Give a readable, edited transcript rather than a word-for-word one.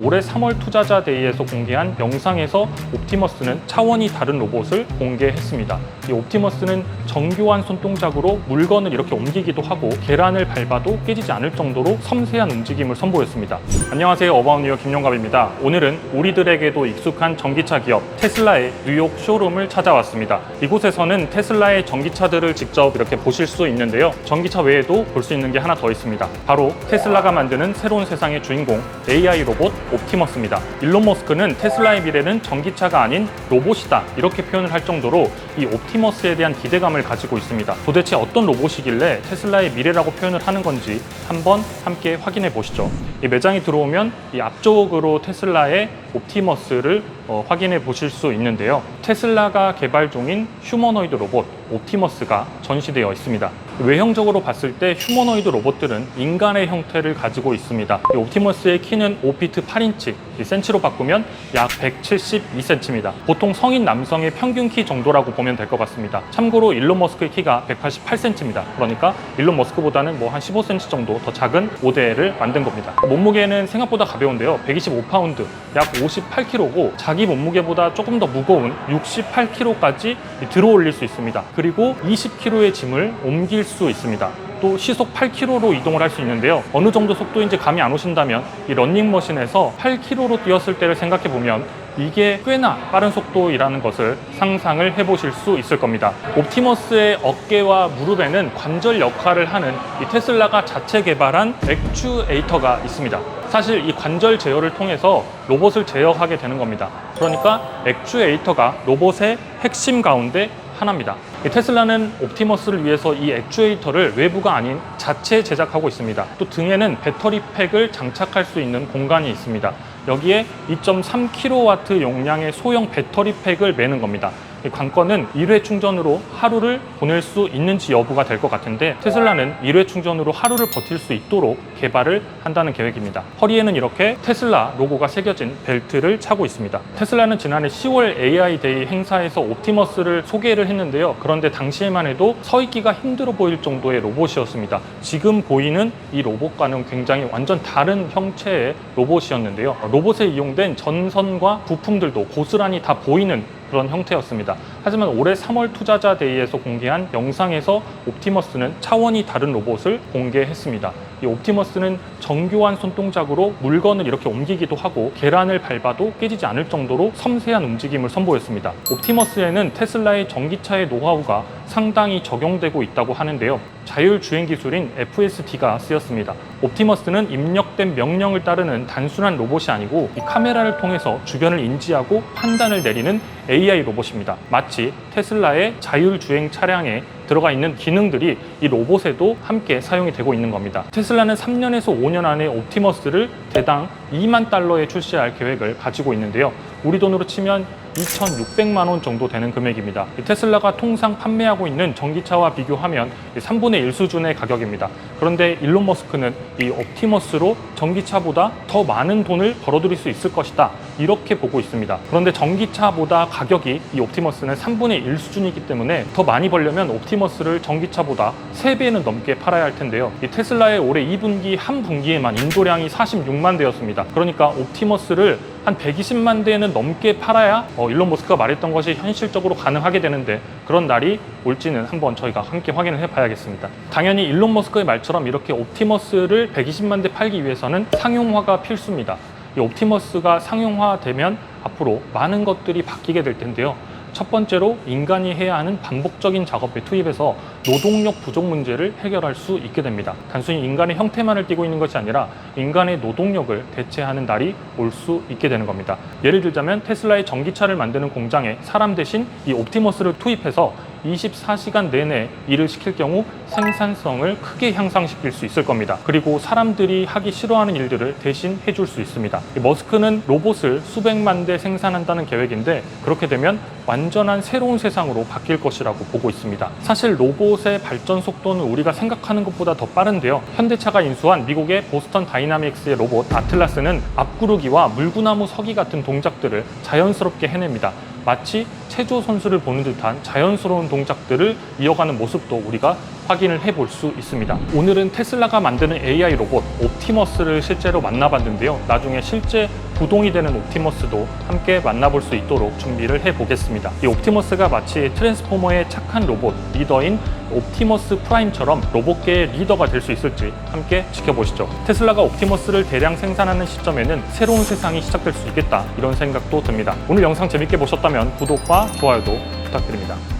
올해 3월 투자자 데이에서 공개한 영상에서 옵티머스는 차원이 다른 로봇을 공개했습니다. 이 옵티머스는 정교한 손동작으로 물건을 이렇게 옮기기도 하고 계란을 밟아도 깨지지 않을 정도로 섬세한 움직임을 선보였습니다. 안녕하세요, 어바웃뉴욕 김용갑입니다. 오늘은 우리들에게도 익숙한 전기차 기업 테슬라의 뉴욕 쇼룸을 찾아왔습니다. 이곳에서는 테슬라의 전기차들을 직접 이렇게 보실 수 있는데요. 전기차 외에도 볼 수 있는 게 하나 더 있습니다. 바로 테슬라가 만드는 새로운 세상의 주인공 AI 로봇 옵티머스입니다. 일론 머스크는 테슬라의 미래는 전기차가 아닌 로봇이다 이렇게 표현을 할 정도로 이 옵티머스에 대한 기대감을 가지고 있습니다. 도대체 어떤 로봇이길래 테슬라의 미래라고 표현을 하는 건지 한번 함께 확인해 보시죠. 이 매장에 들어오면 이 앞쪽으로 테슬라의 옵티머스를 확인해 보실 수 있는데요. 테슬라가 개발 중인 휴머노이드 로봇 옵티머스가 전시되어 있습니다. 외형적으로 봤을 때 휴머노이드 로봇들은 인간의 형태를 가지고 있습니다. 이 옵티머스의 키는 5피트 8인치, 이 센치로 바꾸면 약 172cm입니다. 보통 성인 남성의 평균 키 정도라고 보면 될 것 같습니다. 참고로 일론 머스크의 키가 188cm입니다. 그러니까 일론 머스크보다는 뭐 한 15cm 정도 더 작은 모델을 만든 겁니다. 몸무게는 생각보다 가벼운데요. 125파운드, 약 58kg고 자기 몸무게보다 조금 더 무거운 68kg까지 들어 올릴 수 있습니다. 그리고 20kg의 짐을 옮길 수 있습니다. 또 시속 8km로 이동을 할 수 있는데요. 어느 정도 속도인지 감이 안 오신다면 이 러닝머신에서 8km로 뛰었을 때를 생각해 보면 이게 꽤나 빠른 속도이라는 것을 상상을 해보실 수 있을 겁니다. 옵티머스의 어깨와 무릎에는 관절 역할을 하는 이 테슬라가 자체 개발한 액추에이터가 있습니다. 사실 이 관절 제어를 통해서 로봇을 제어하게 되는 겁니다. 그러니까 액추에이터가 로봇의 핵심 가운데 하나입니다. 테슬라는 옵티머스를 위해서 이 액추에이터를 외부가 아닌 자체 제작하고 있습니다. 또 등에는 배터리 팩을 장착할 수 있는 공간이 있습니다. 여기에 2.3kW 용량의 소형 배터리 팩을 매는 겁니다. 이 관건은 1회 충전으로 하루를 보낼 수 있는지 여부가 될 것 같은데 테슬라는 1회 충전으로 하루를 버틸 수 있도록 개발을 한다는 계획입니다. 허리에는 이렇게 테슬라 로고가 새겨진 벨트를 차고 있습니다. 테슬라는 지난해 10월 AI 데이 행사에서 옵티머스를 소개를 했는데요. 그런데 당시에만 해도 서 있기가 힘들어 보일 정도의 로봇이었습니다. 지금 보이는 이 로봇과는 굉장히 완전 다른 형체의 로봇이었는데요. 로봇에 이용된 전선과 부품들도 고스란히 다 보이는 그런 형태였습니다. 하지만 올해 3월 투자자 데이에서 공개한 영상에서 옵티머스는 차원이 다른 로봇을 공개했습니다. 이 옵티머스는 정교한 손동작으로 물건을 이렇게 옮기기도 하고 계란을 밟아도 깨지지 않을 정도로 섬세한 움직임을 선보였습니다. 옵티머스에는 테슬라의 전기차의 노하우가 상당히 적용되고 있다고 하는데요. 자율주행 기술인 FSD가 쓰였습니다. 옵티머스는 입력된 명령을 따르는 단순한 로봇이 아니고 이 카메라를 통해서 주변을 인지하고 판단을 내리는 AI 로봇입니다. 마치 테슬라의 자율주행 차량에 들어가 있는 기능들이 이 로봇에도 함께 사용이 되고 있는 겁니다. 테슬라는 3년에서 5년 안에 옵티머스를 대당 2만 달러에 출시할 계획을 가지고 있는데요. 우리 돈으로 치면 2,600만 원 정도 되는 금액입니다. 테슬라가 통상 판매하고 있는 전기차와 비교하면 3분의 1 수준의 가격입니다. 그런데 일론 머스크는 이 옵티머스로 전기차보다 더 많은 돈을 벌어들일 수 있을 것이다 이렇게 보고 있습니다. 그런데 전기차보다 가격이 이 옵티머스는 3분의 1 수준이기 때문에 더 많이 벌려면 옵티머스를 전기차보다 3배는 넘게 팔아야 할 텐데요. 이 테슬라의 올해 2분기 한 분기에만 인도량이 46만 대였습니다. 그러니까 옵티머스를 한 120만 대는 넘게 팔아야 일론 머스크가 말했던 것이 현실적으로 가능하게 되는데 그런 날이 올지는 한번 저희가 함께 확인을 해봐야겠습니다. 당연히 일론 머스크의 말처럼 이렇게 옵티머스를 120만 대 팔기 위해서는 상용화가 필수입니다. 이 옵티머스가 상용화되면 앞으로 많은 것들이 바뀌게 될 텐데요. 첫 번째로 인간이 해야 하는 반복적인 작업에 투입해서 노동력 부족 문제를 해결할 수 있게 됩니다. 단순히 인간의 형태만을 띠고 있는 것이 아니라 인간의 노동력을 대체하는 날이 올 수 있게 되는 겁니다. 예를 들자면 테슬라의 전기차를 만드는 공장에 사람 대신 이 옵티머스를 투입해서 24시간 내내 일을 시킬 경우 생산성을 크게 향상시킬 수 있을 겁니다. 그리고 사람들이 하기 싫어하는 일들을 대신 해줄 수 있습니다. 머스크는 로봇을 수백만 대 생산한다는 계획인데 그렇게 되면 완전한 새로운 세상으로 바뀔 것이라고 보고 있습니다. 사실 로봇의 발전 속도는 우리가 생각하는 것보다 더 빠른데요. 현대차가 인수한 미국의 보스턴 다이나믹스의 로봇 아틀라스는 앞구르기와 물구나무 서기 같은 동작들을 자연스럽게 해냅니다. 마치 체조 선수를 보는 듯한 자연스러운 동작들을 이어가는 모습도 우리가 확인을 해볼 수 있습니다. 오늘은 테슬라가 만드는 AI 로봇 옵티머스를 실제로 만나봤는데요. 나중에 실제 구동이 되는 옵티머스도 함께 만나볼 수 있도록 준비를 해보겠습니다. 이 옵티머스가 마치 트랜스포머의 착한 로봇, 리더인 옵티머스 프라임처럼 로봇계의 리더가 될 수 있을지 함께 지켜보시죠. 테슬라가 옵티머스를 대량 생산하는 시점에는 새로운 세상이 시작될 수 있겠다, 이런 생각도 듭니다. 오늘 영상 재밌게 보셨다면 구독과 좋아요도 부탁드립니다.